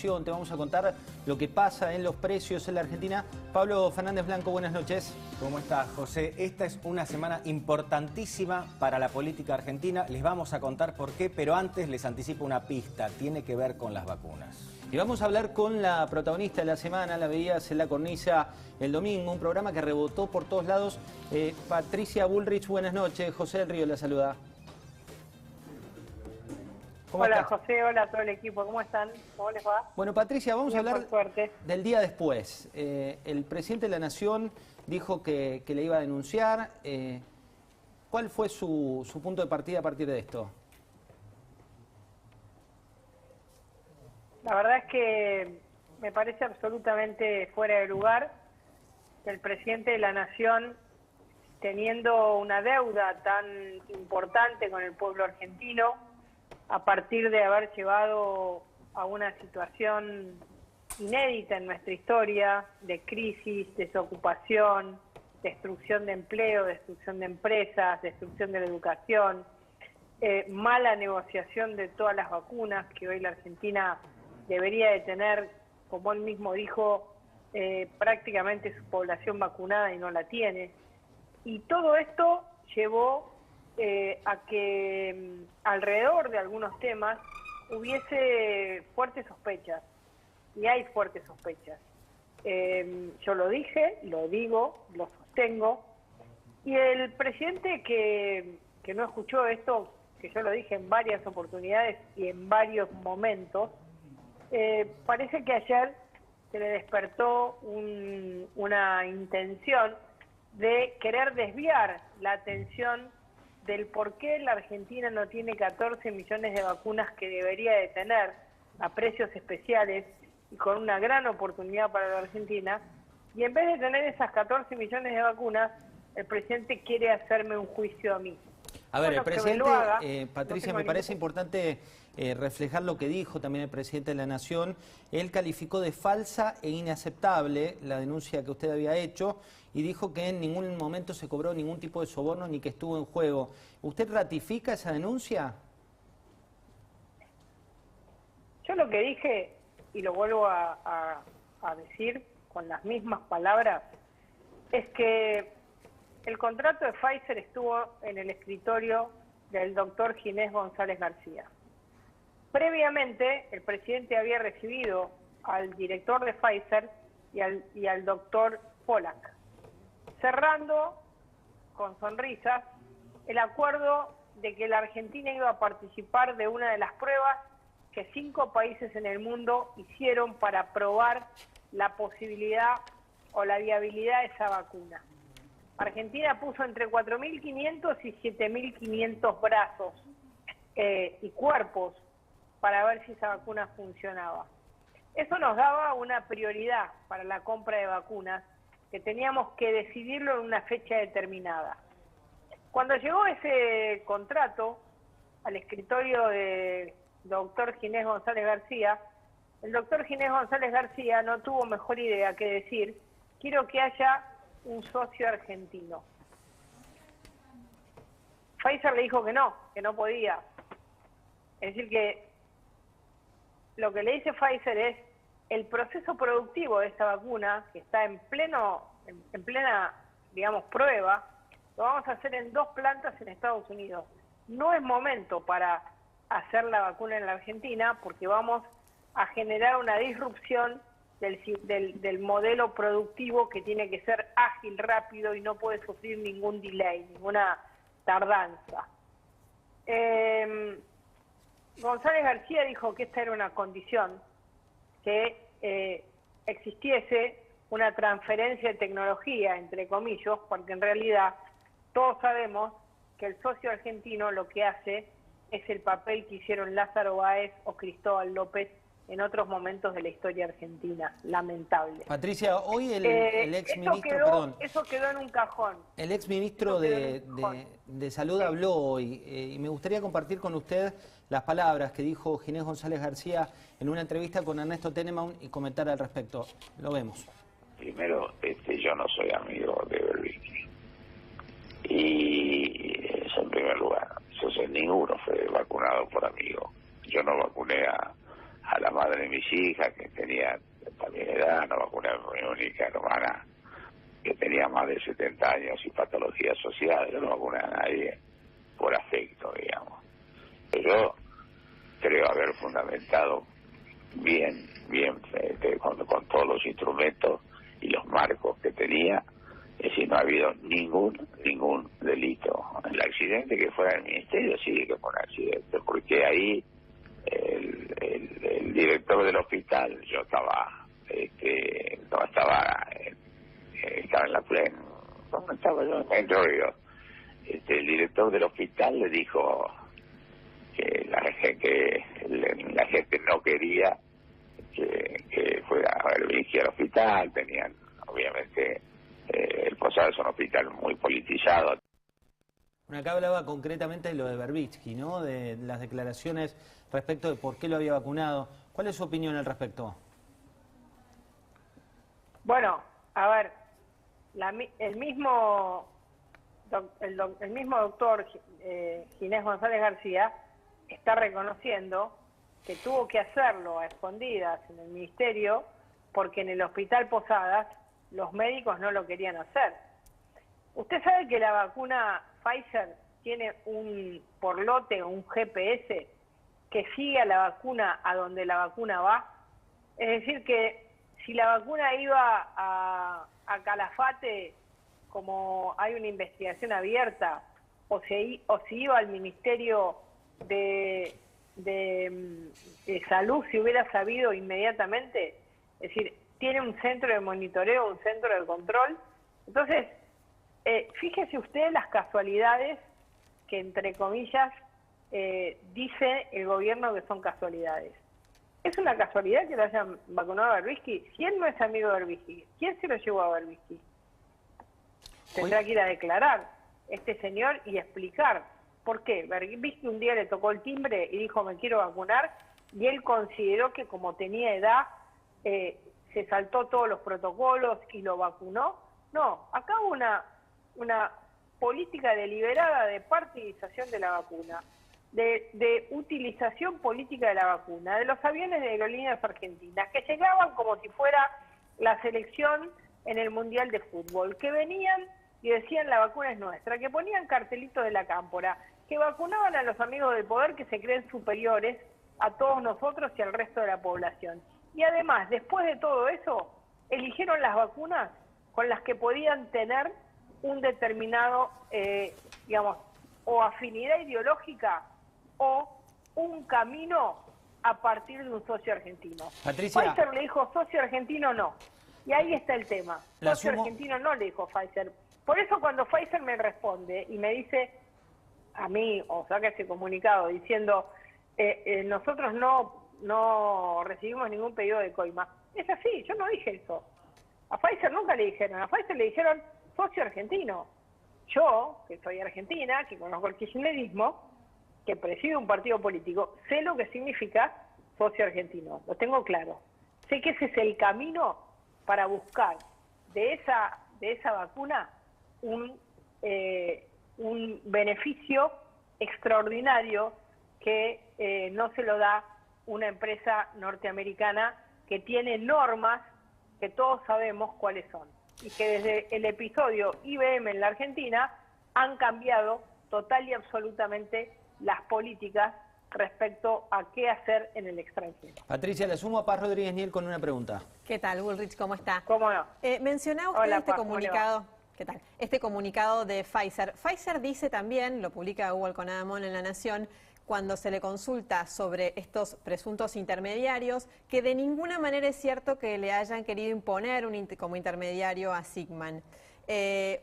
Te vamos a contar lo que pasa en los precios en la Argentina. Pablo Fernández Blanco, buenas noches. ¿Cómo estás, José? Esta es una semana importantísima para la política argentina. Les vamos a contar por qué, pero antes les anticipo una pista. Tiene que ver con las vacunas. Y vamos a hablar con la protagonista de la semana, la veías en la cornisa el domingo, un programa que rebotó por todos lados. Patricia Bullrich, buenas noches. José del Río la saluda. Hola José, hola a todo el equipo, ¿cómo están? ¿Cómo les va? Bueno, Patricia, vamos a hablar suerte. del día después. El presidente de la Nación dijo que le iba a denunciar. ¿Cuál fue su punto de partida a partir de esto? La verdad es que me parece absolutamente fuera de lugar que el presidente de la Nación, teniendo una deuda tan importante con el pueblo argentino, a partir de haber llevado a una situación inédita en nuestra historia, de crisis, desocupación, destrucción de empleo, destrucción de empresas, destrucción de la educación, mala negociación de todas las vacunas que hoy la Argentina debería de tener, como él mismo dijo, prácticamente su población vacunada y no la tiene. Y todo esto llevó a que alrededor de algunos temas hubiese fuertes sospechas, y hay fuertes sospechas. Yo lo dije, lo digo, lo sostengo, y el presidente que no escuchó esto, que yo lo dije en varias oportunidades y en varios momentos, parece que ayer se le despertó una intención de querer desviar la atención del por qué la Argentina no tiene 14 millones de vacunas que debería de tener a precios especiales y con una gran oportunidad para la Argentina, y en vez de tener esas 14 millones de vacunas, el presidente quiere hacerme un juicio a mí. A ver, Bueno, el presidente, Patricia, no me parece importante reflejar lo que dijo también el presidente de la Nación. Él calificó de falsa e inaceptable la denuncia que usted había hecho y dijo que en ningún momento se cobró ningún tipo de soborno ni que estuvo en juego. ¿Usted ratifica esa denuncia? Yo lo que dije, y lo vuelvo a decir con las mismas palabras, es que el contrato de Pfizer estuvo en el escritorio del doctor Ginés González García. Previamente, el presidente había recibido al director de Pfizer y al doctor Pollack, cerrando con sonrisas el acuerdo de que la Argentina iba a participar de una de las pruebas que 5 países en el mundo hicieron para probar la posibilidad o la viabilidad de esa vacuna. Argentina puso entre 4.500 y 7.500 brazos y cuerpos para ver si esa vacuna funcionaba. Eso nos daba una prioridad para la compra de vacunas, que teníamos que decidirlo en una fecha determinada. Cuando llegó ese contrato al escritorio del doctor Ginés González García, el doctor Ginés González García no tuvo mejor idea que decir: quiero que haya un socio argentino. Pfizer le dijo que no podía. Es decir, que lo que le dice Pfizer es: el proceso productivo de esta vacuna, que está en plena, digamos, prueba, lo vamos a hacer en 2 plantas en Estados Unidos. No es momento para hacer la vacuna en la Argentina, porque vamos a generar una disrupción del modelo productivo, que tiene que ser ágil, rápido, y no puede sufrir ningún delay, ninguna tardanza. González García dijo que esta era una condición, que existiese una transferencia de tecnología, entre comillas, porque en realidad todos sabemos que el socio argentino lo que hace es el papel que hicieron Lázaro Báez o Cristóbal López en otros momentos de la historia argentina, lamentable. Patricia, hoy el exministro, eso quedó en un cajón. El exministro de Salud habló hoy y me gustaría compartir con usted las palabras que dijo Ginés González García en una entrevista con Ernesto Tenenbaum y comentar al respecto. Lo vemos. Primero, yo no soy amigo de Berbisky. Y eso en primer lugar. Ninguno fue vacunado por amigo. Yo no vacuné a a la madre de mis hijas, que tenía también edad, no vacuna mi única hermana, que tenía más de 70 años y patologías asociadas. Yo no vacuné a nadie por afecto, digamos. Pero yo creo haber fundamentado bien con todos los instrumentos y los marcos que tenía. Es decir, no ha habido ningún delito. El accidente que fue en el ministerio sí que fue un accidente, porque ahí el director del hospital, yo estaba en la plena, ¿cómo estaba yo? En Río. El director del hospital le dijo que la gente no quería que fuera a Berbisky al hospital. Tenían, obviamente, el Posada es un hospital muy politizado. Bueno, acá hablaba concretamente de lo de Berbisky, ¿no? De las declaraciones respecto de por qué lo había vacunado. ¿Cuál es su opinión al respecto? Bueno, a ver, el mismo doctor Ginés González García está reconociendo que tuvo que hacerlo a escondidas en el ministerio porque en el hospital Posadas los médicos no lo querían hacer. Usted sabe que la vacuna Pfizer tiene un porlote o un GPS que sigue a la vacuna a donde la vacuna va. Es decir que si la vacuna iba a Calafate, como hay una investigación abierta, o si iba al Ministerio de Salud, si hubiera sabido inmediatamente, es decir, tiene un centro de monitoreo, un centro de control. Entonces, fíjese usted las casualidades que, entre comillas, dice el gobierno que son casualidades. ¿Es una casualidad que lo hayan vacunado a Berbisky? Si él no es amigo de Berbisky, ¿quién se lo llevó a Berbisky? Tendrá que ir a declarar este señor y explicar por qué. Berbisky un día le tocó el timbre y dijo, me quiero vacunar, y él consideró que como tenía edad, se saltó todos los protocolos y lo vacunó. No, acá hubo una política deliberada de partidización de la vacuna, de utilización política de la vacuna, de los aviones de aerolíneas argentinas, que llegaban como si fuera la selección en el Mundial de Fútbol, que venían y decían la vacuna es nuestra, que ponían cartelitos de la cámpora, que vacunaban a los amigos del poder que se creen superiores a todos nosotros y al resto de la población. Y además, después de todo eso, eligieron las vacunas con las que podían tener un determinado, digamos, o afinidad ideológica o un camino a partir de un socio argentino. Patricia, Pfizer le dijo socio argentino no. Y ahí está el tema. Socio argentino no le dijo Pfizer. Por eso cuando Pfizer me responde y me dice a mí, o saca ese comunicado diciendo nosotros no recibimos ningún pedido de coima. Es así, yo no dije eso. A Pfizer nunca le dijeron, a Pfizer le dijeron socio argentino. Yo, que soy argentina, que conozco el kirchnerismo, que presido un partido político, sé lo que significa socio argentino, lo tengo claro. Sé que ese es el camino para buscar de esa vacuna un beneficio extraordinario que no se lo da una empresa norteamericana que tiene normas que todos sabemos cuáles son y que desde el episodio IBM en la Argentina han cambiado total y absolutamente las políticas respecto a qué hacer en el extranjero. Patricia, le sumo a Paz Rodríguez Niel con una pregunta. ¿Qué tal, Bullrich? ¿Cómo está? ¿Cómo no? Mencionaba usted Hola, este Paz, comunicado. ¿Qué tal? Este comunicado de Pfizer. Pfizer dice también, lo publica Hugo Alconadamón en La Nación, cuando se le consulta sobre estos presuntos intermediarios, que de ninguna manera es cierto que le hayan querido imponer como intermediario a Sigman.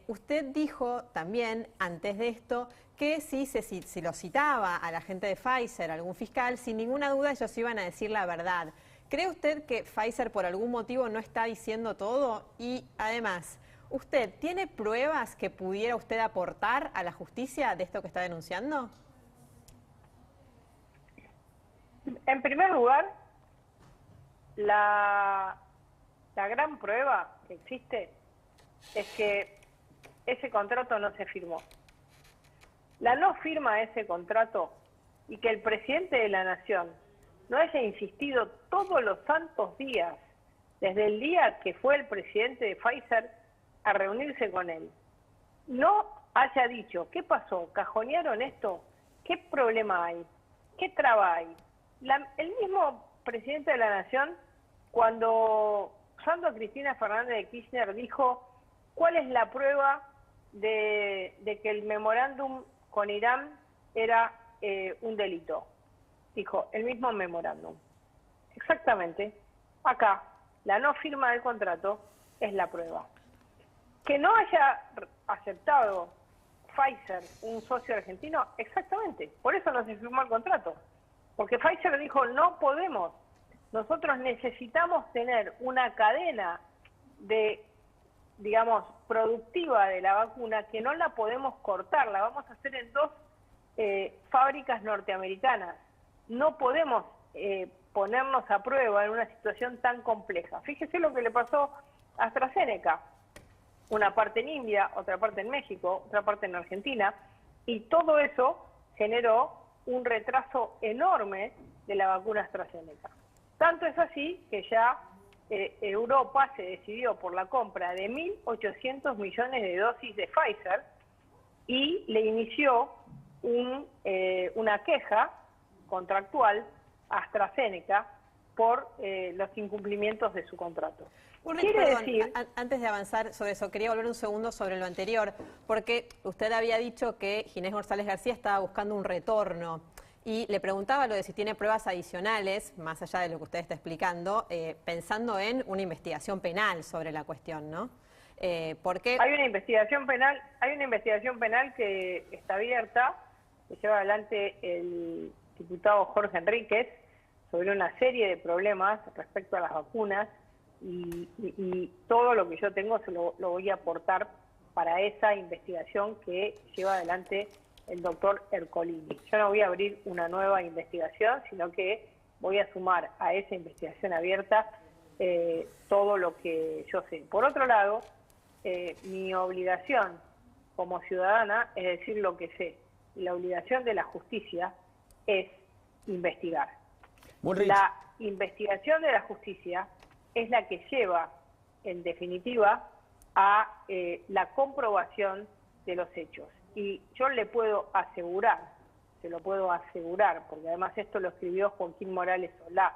Usted dijo también, antes de esto, que si lo citaba a la gente de Pfizer, algún fiscal, sin ninguna duda ellos iban a decir la verdad. ¿Cree usted que Pfizer por algún motivo no está diciendo todo? Y además, ¿usted tiene pruebas que pudiera usted aportar a la justicia de esto que está denunciando? En primer lugar, la gran prueba que existe es que ese contrato no se firmó. La no firma de ese contrato y que el presidente de la Nación no haya insistido todos los santos días, desde el día que fue el presidente de Pfizer a reunirse con él, no haya dicho, ¿qué pasó? ¿Cajonearon esto? ¿Qué problema hay? ¿Qué traba hay? El mismo presidente de la Nación, cuando usando a Cristina Fernández de Kirchner, dijo, ¿cuál es la prueba de que el memorándum con Irán era un delito? Dijo, el mismo memorándum. Exactamente. Acá, la no firma del contrato es la prueba. Que no haya aceptado Pfizer, un socio argentino, exactamente. Por eso no se firmó el contrato. Porque Pfizer dijo, no podemos. Nosotros necesitamos tener una cadena de, digamos, productiva de la vacuna que no la podemos cortar. La vamos a hacer en 2 fábricas norteamericanas. No podemos ponernos a prueba en una situación tan compleja. Fíjese lo que le pasó a AstraZeneca. Una parte en India, otra parte en México, otra parte en Argentina, y todo eso generó un retraso enorme de la vacuna AstraZeneca. Tanto es así que ya Europa se decidió por la compra de 1.800 millones de dosis de Pfizer y le inició una queja contractual a AstraZeneca por los incumplimientos de su contrato. Antes de avanzar sobre eso, quería volver un segundo sobre lo anterior, porque usted había dicho que Ginés González García estaba buscando un retorno y le preguntaba lo de si tiene pruebas adicionales, más allá de lo que usted está explicando, pensando en una investigación penal sobre la cuestión, ¿no? Porque hay una investigación penal que está abierta, que lleva adelante el diputado Jorge Enríquez, sobre una serie de problemas respecto a las vacunas, y todo lo que yo tengo se lo voy a aportar para esa investigación que lleva adelante el doctor Ercolini. Yo no voy a abrir una nueva investigación, sino que voy a sumar a esa investigación abierta todo lo que yo sé. Por otro lado, mi obligación como ciudadana es decir lo que sé, y la obligación de la justicia es investigar. La investigación de la justicia es la que lleva, en definitiva, a la comprobación de los hechos. Y yo le puedo asegurar, se lo puedo asegurar, porque además esto lo escribió Joaquín Morales Solá,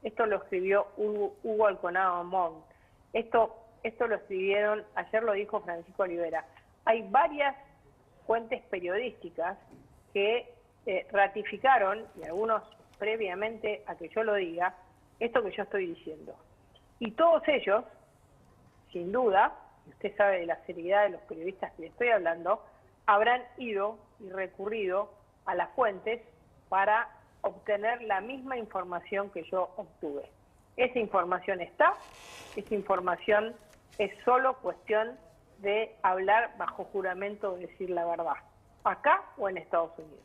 esto lo escribió Hugo Alconada Montt, esto lo escribieron, ayer lo dijo Francisco Olivera. Hay varias fuentes periodísticas que ratificaron, y algunos previamente a que yo lo diga, esto que yo estoy diciendo. Y todos ellos, sin duda, y usted sabe de la seriedad de los periodistas que le estoy hablando, habrán ido y recurrido a las fuentes para obtener la misma información que yo obtuve. Esa información está, esa información es solo cuestión de hablar bajo juramento, de decir la verdad, acá o en Estados Unidos.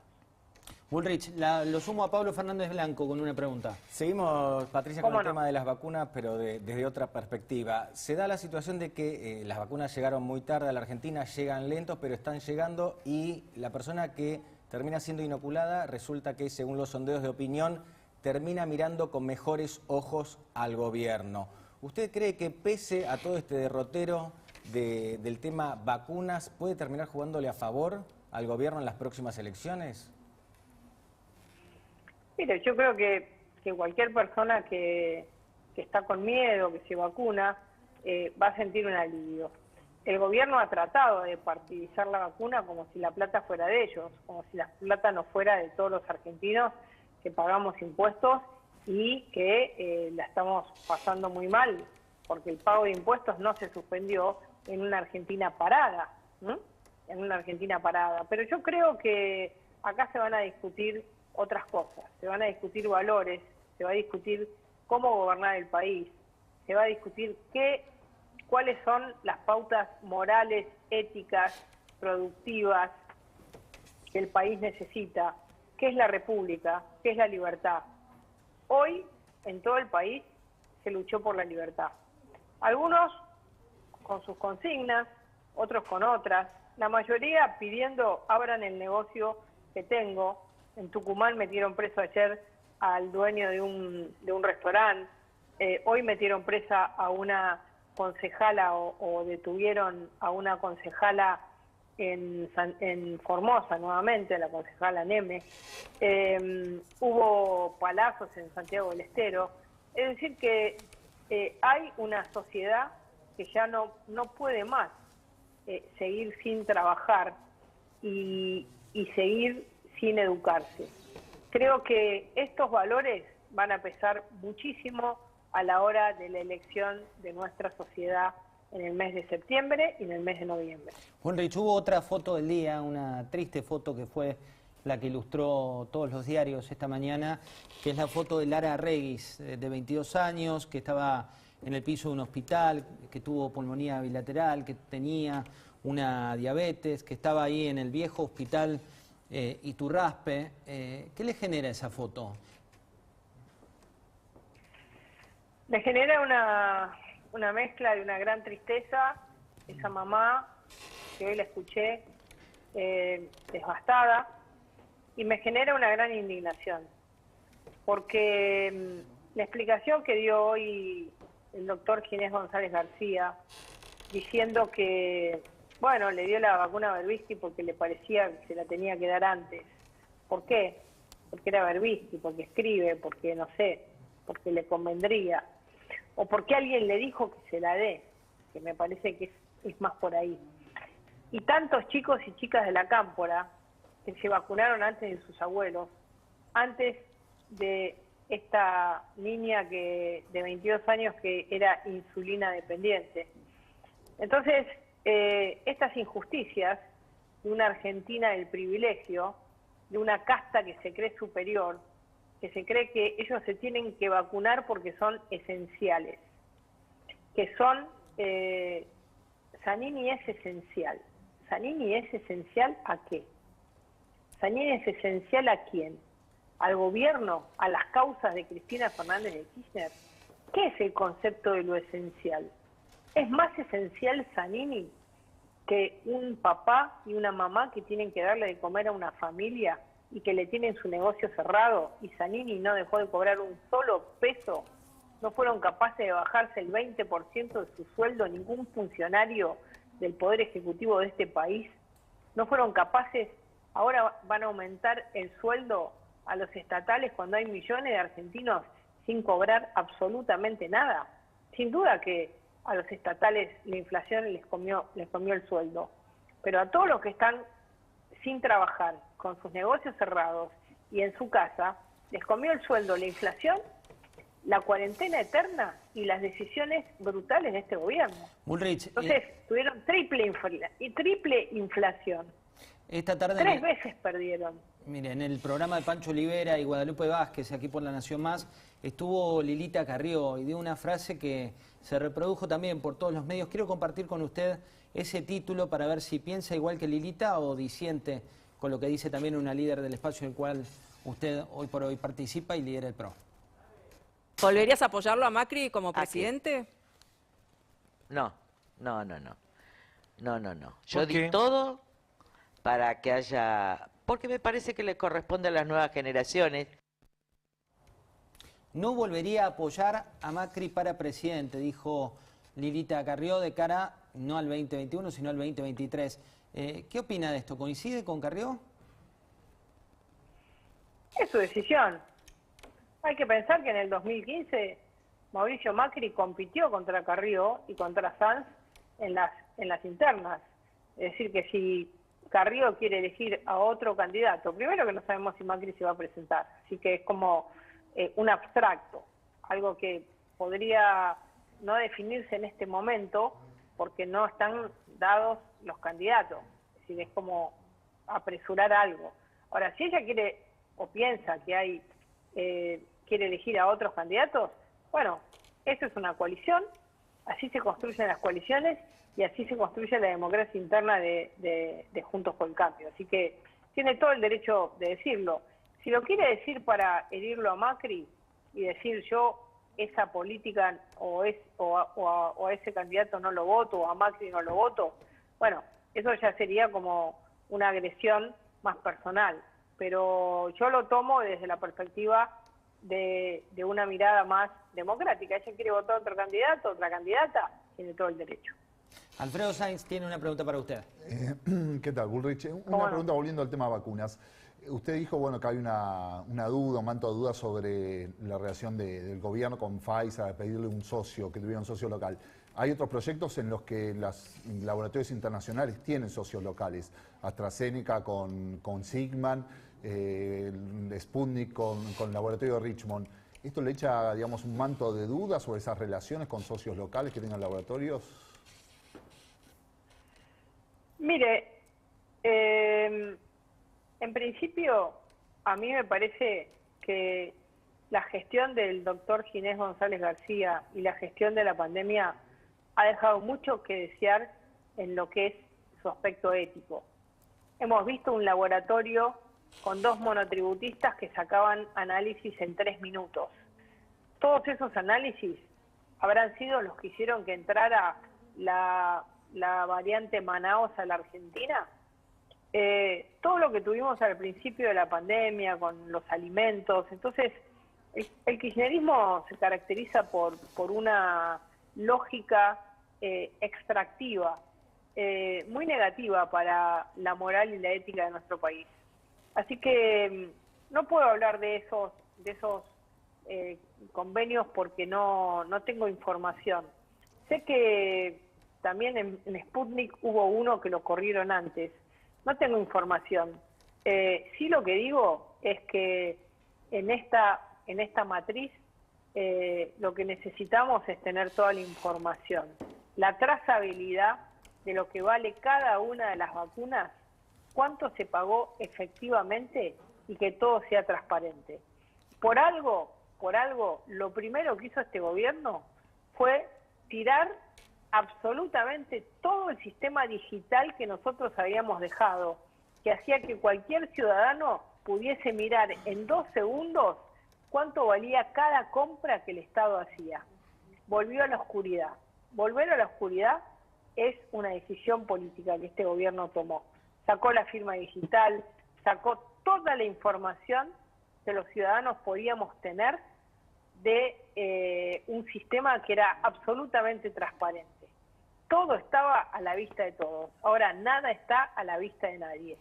Bullrich, lo sumo a Pablo Fernández Blanco con una pregunta. Seguimos, Patricia, con el tema de las vacunas, pero desde otra perspectiva. Se da la situación de que las vacunas llegaron muy tarde a la Argentina, llegan lentos, pero están llegando, y la persona que termina siendo inoculada resulta que, según los sondeos de opinión, termina mirando con mejores ojos al gobierno. ¿Usted cree que, pese a todo este derrotero del tema vacunas, puede terminar jugándole a favor al gobierno en las próximas elecciones? Mire, yo creo que cualquier persona que está con miedo, que se vacuna, va a sentir un alivio. El gobierno ha tratado de partidizar la vacuna como si la plata fuera de ellos, como si la plata no fuera de todos los argentinos que pagamos impuestos y que la estamos pasando muy mal, porque el pago de impuestos no se suspendió en una Argentina parada, en una Argentina parada. Pero yo creo que acá se van a discutir otras cosas, se van a discutir valores, se va a discutir cómo gobernar el país, se va a discutir cuáles son las pautas morales, éticas, productivas que el país necesita, qué es la república, qué es la libertad. Hoy, en todo el país, se luchó por la libertad. Algunos con sus consignas, otros con otras, la mayoría pidiendo abran el negocio que tengo. En Tucumán metieron preso ayer al dueño de un restaurante. Hoy metieron presa a una concejala o detuvieron a una concejala en Formosa nuevamente, la concejala Neme. Hubo palazos en Santiago del Estero. Es decir que hay una sociedad que ya no puede más seguir sin trabajar y seguir sin educarse. Creo que estos valores van a pesar muchísimo a la hora de la elección de nuestra sociedad en el mes de septiembre y en el mes de noviembre. Bullrich, hubo otra foto del día, una triste foto que fue la que ilustró todos los diarios esta mañana, que es la foto de Lara Regis, de 22 años, que estaba en el piso de un hospital, que tuvo pulmonía bilateral, que tenía una diabetes, que estaba ahí en el viejo hospital Iturraspe. ¿Qué le genera esa foto? Me genera una mezcla de una gran tristeza, esa mamá que hoy la escuché devastada, y me genera una gran indignación, porque la explicación que dio hoy el doctor Ginés González García, diciendo que, bueno, le dio la vacuna a Berbisky porque le parecía que se la tenía que dar antes. ¿Por qué? Porque era Berbisky, porque escribe, porque no sé, porque le convendría, o porque alguien le dijo que se la dé, que me parece que es más por ahí. Y tantos chicos y chicas de la Cámpora que se vacunaron antes de sus abuelos, antes de esta niña de 22 años que era insulina dependiente. Entonces, estas injusticias de una Argentina del privilegio, de una casta que se cree superior, que se cree que ellos se tienen que vacunar porque son esenciales, que son... Zanini es esencial. ¿Zanini es esencial a qué? ¿Zanini es esencial a quién? ¿Al gobierno? ¿A las causas de Cristina Fernández de Kirchner? ¿Qué es el concepto de lo esencial? ¿Es más esencial Zanini que un papá y una mamá que tienen que darle de comer a una familia y que le tienen su negocio cerrado y Zanini no dejó de cobrar un solo peso? ¿No fueron capaces de bajarse el 20% de su sueldo ningún funcionario del Poder Ejecutivo de este país? ¿No fueron capaces? Ahora van a aumentar el sueldo a los estatales cuando hay millones de argentinos sin cobrar absolutamente nada. Sin duda que a los estatales la inflación les comió el sueldo, pero a todos los que están sin trabajar, con sus negocios cerrados y en su casa, les comió el sueldo la inflación, la cuarentena eterna y las decisiones brutales de este gobierno. Bullrich, entonces tuvieron triple inflación. Esta tarde 3 veces perdieron. Mire, en el programa de Pancho Olivera y Guadalupe Vázquez, aquí por La Nación Más, estuvo Lilita Carrió y dio una frase que se reprodujo también por todos los medios. Quiero compartir con usted ese título para ver si piensa igual que Lilita o disiente con lo que dice también una líder del espacio en el cual usted hoy por hoy participa y lidera el PRO. ¿Volverías a apoyarlo a Macri como presidente? No. Yo di todo para que haya... Porque me parece que le corresponde a las nuevas generaciones. No volvería a apoyar a Macri para presidente, dijo Lilita Carrió, de cara no al 2021, sino al 2023. ¿Qué opina de esto? ¿Coincide con Carrió? Es su decisión. Hay que pensar que en el 2015 Mauricio Macri compitió contra Carrió y contra Sanz en las internas. Es decir, que si Carrió quiere elegir a otro candidato, primero que no sabemos si Macri se va a presentar, así que es como un abstracto, algo que podría no definirse en este momento porque no están dados los candidatos, es decir, es como apresurar algo. Ahora, si ella quiere o piensa que quiere elegir a otros candidatos, bueno, eso es una coalición, así se construyen las coaliciones y así se construye la democracia interna de Juntos por el Cambio. Así que tiene todo el derecho de decirlo. Si lo quiere decir para herirlo a Macri y decir yo esa política o a ese candidato no lo voto, o a Macri no lo voto, bueno, eso ya sería como una agresión más personal. Pero yo lo tomo desde la perspectiva de una mirada más democrática. Ella quiere votar a otro candidato, otra candidata, tiene todo el derecho. Alfredo Sainz tiene una pregunta para usted. ¿Qué tal, Bullrich? Una pregunta volviendo al tema vacunas. Usted dijo, bueno, que hay una duda, un manto de dudas sobre la relación del gobierno con Pfizer, de pedirle un socio, que tuviera un socio local. Hay otros proyectos en los que los laboratorios internacionales tienen socios locales. AstraZeneca con Sigman, Sputnik con el laboratorio de Richmond. ¿Esto le echa, digamos, un manto de dudas sobre esas relaciones con socios locales que tengan laboratorios? Mire, en principio, a mí me parece que la gestión del doctor Ginés González García y la gestión de la pandemia ha dejado mucho que desear en lo que es su aspecto ético. Hemos visto un laboratorio con 2 monotributistas que sacaban análisis en 3 minutos. Todos esos análisis habrán sido los que hicieron que entrara la variante Manaos a la Argentina. Todo lo que tuvimos al principio de la pandemia con los alimentos. Entonces, el kirchnerismo se caracteriza por una lógica extractiva, muy negativa para la moral y la ética de nuestro país. Así que no puedo hablar de esos convenios porque no tengo información. Sé que también en Sputnik hubo uno que lo corrieron antes. No tengo información. Sí, lo que digo es que en esta matriz lo que necesitamos es tener toda la información. La trazabilidad de lo que vale cada una de las vacunas, cuánto se pagó efectivamente y que todo sea transparente. Por algo, lo primero que hizo este gobierno fue tirar absolutamente todo el sistema digital que nosotros habíamos dejado, que hacía que cualquier ciudadano pudiese mirar en 2 segundos cuánto valía cada compra que el Estado hacía. Volvió a la oscuridad. Volver a la oscuridad es una decisión política que este gobierno tomó. Sacó la firma digital, sacó toda la información que los ciudadanos podíamos tener de un sistema que era absolutamente transparente. Todo estaba a la vista de todos. Ahora nada está a la vista de nadie.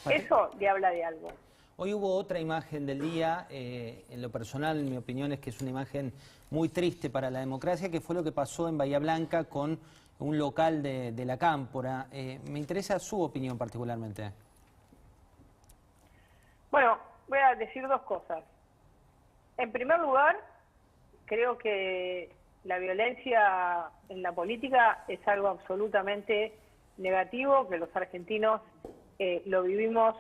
Eso le habla de algo. Hoy hubo otra imagen del día, en lo personal, en mi opinión, es que es una imagen muy triste para la democracia, que fue lo que pasó en Bahía Blanca con un local de la Cámpora. Me interesa su opinión particularmente. Bueno, voy a decir 2 cosas. En primer lugar, creo que la violencia en la política es algo absolutamente negativo, que los argentinos lo vivimos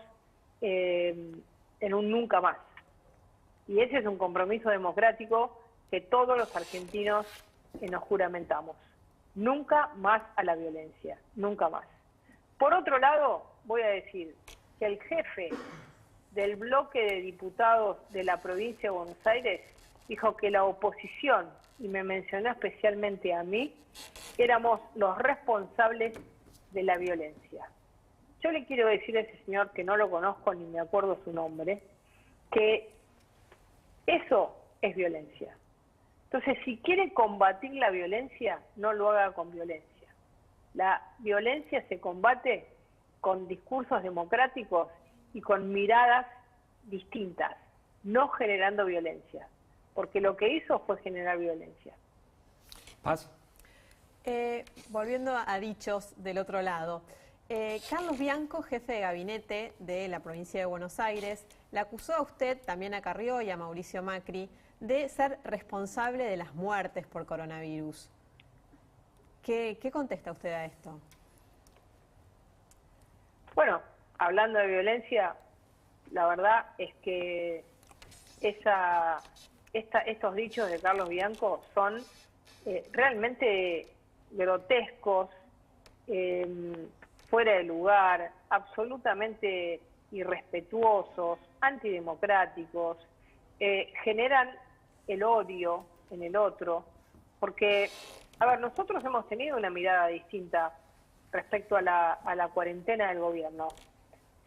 en un nunca más. Y ese es un compromiso democrático que todos los argentinos nos juramentamos. Nunca más a la violencia, nunca más. Por otro lado, voy a decir que el jefe del bloque de diputados de la provincia de Buenos Aires dijo que la oposición, y me mencionó especialmente a mí, éramos los responsables de la violencia. Yo le quiero decir a ese señor, que no lo conozco ni me acuerdo su nombre, que eso es violencia. Entonces, si quiere combatir la violencia, no lo haga con violencia. La violencia se combate con discursos democráticos y con miradas distintas, no generando violencia, porque lo que hizo fue generar violencia. Paz. Volviendo a dichos del otro lado, Carlos Bianco, jefe de gabinete de la provincia de Buenos Aires, le acusó a usted, también a Carrió y a Mauricio Macri, de ser responsable de las muertes por coronavirus. ¿Qué contesta usted a esto? Bueno, hablando de violencia, la verdad es que estos dichos de Carlos Bianco son realmente grotescos, fuera de lugar, absolutamente irrespetuosos, antidemocráticos, generan el odio en el otro, porque, a ver, nosotros hemos tenido una mirada distinta respecto a la cuarentena del gobierno.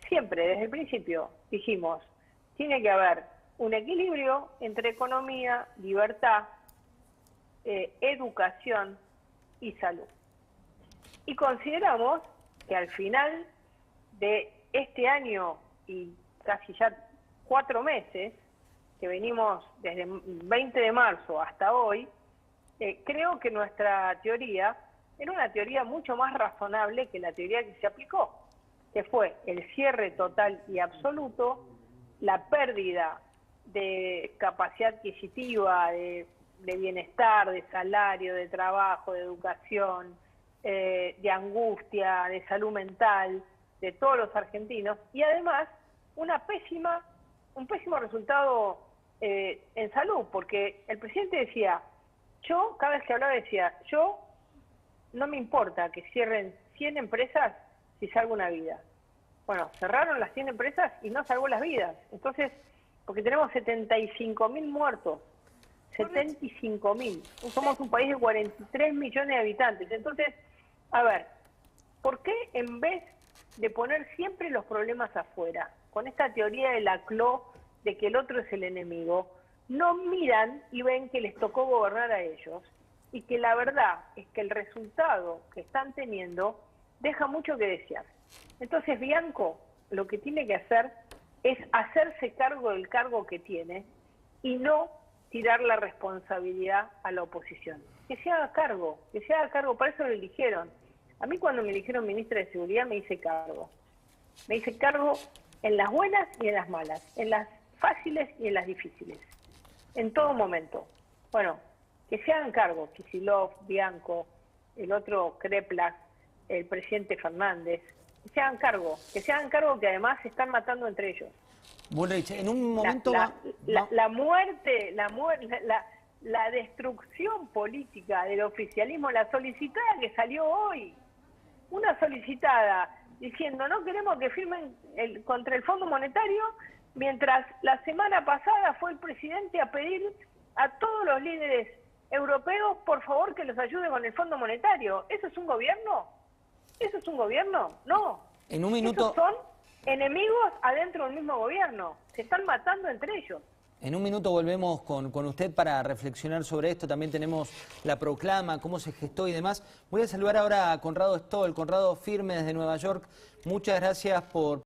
Siempre, desde el principio, dijimos, tiene que haber un equilibrio entre economía, libertad, educación y salud. Y consideramos que al final de este año y casi ya 4 meses, que venimos desde el 20 de marzo hasta hoy, creo que nuestra teoría era una teoría mucho más razonable que la teoría que se aplicó, que fue el cierre total y absoluto, la pérdida de capacidad adquisitiva, de bienestar, de salario, de trabajo, de educación, de angustia, de salud mental, de todos los argentinos, y además un pésimo resultado en salud, porque el presidente decía, yo, cada vez que hablaba decía, yo no me importa que cierren 100 empresas si salvo una vida. Bueno, cerraron las 100 empresas y no salvó las vidas. Entonces, porque tenemos 75.000 muertos, 75.000. Somos un país de 43 millones de habitantes. Entonces, a ver, ¿por qué en vez de poner siempre los problemas afuera, con esta teoría de la CLO, de que el otro es el enemigo, no miran y ven que les tocó gobernar a ellos y que la verdad es que el resultado que están teniendo deja mucho que desear? Entonces Bianco lo que tiene que hacer es hacerse cargo del cargo que tiene y no tirar la responsabilidad a la oposición. Que se haga cargo, para eso lo eligieron. A mí cuando me eligieron ministra de Seguridad me hice cargo. Me hice cargo en las buenas y en las malas, en las fáciles y en las difíciles, en todo momento. Bueno, que se hagan cargo, Kicillof, Bianco, el otro Kreplak, el presidente Fernández, que se hagan cargo que además se están matando entre ellos. Bullrich, en un momento la destrucción política del oficialismo, la solicitada que salió hoy, una solicitada diciendo no queremos que firmen contra el Fondo Monetario, mientras la semana pasada fue el presidente a pedir a todos los líderes europeos, por favor, que los ayude con el Fondo Monetario. ¿Eso es un gobierno? ¿Eso es un gobierno? No. En un minuto... Esos son enemigos adentro del mismo gobierno. Se están matando entre ellos. En un minuto volvemos con usted para reflexionar sobre esto. También tenemos la proclama, cómo se gestó y demás. Voy a saludar ahora a Conrado Stoll. Conrado, firme desde Nueva York. Muchas gracias por...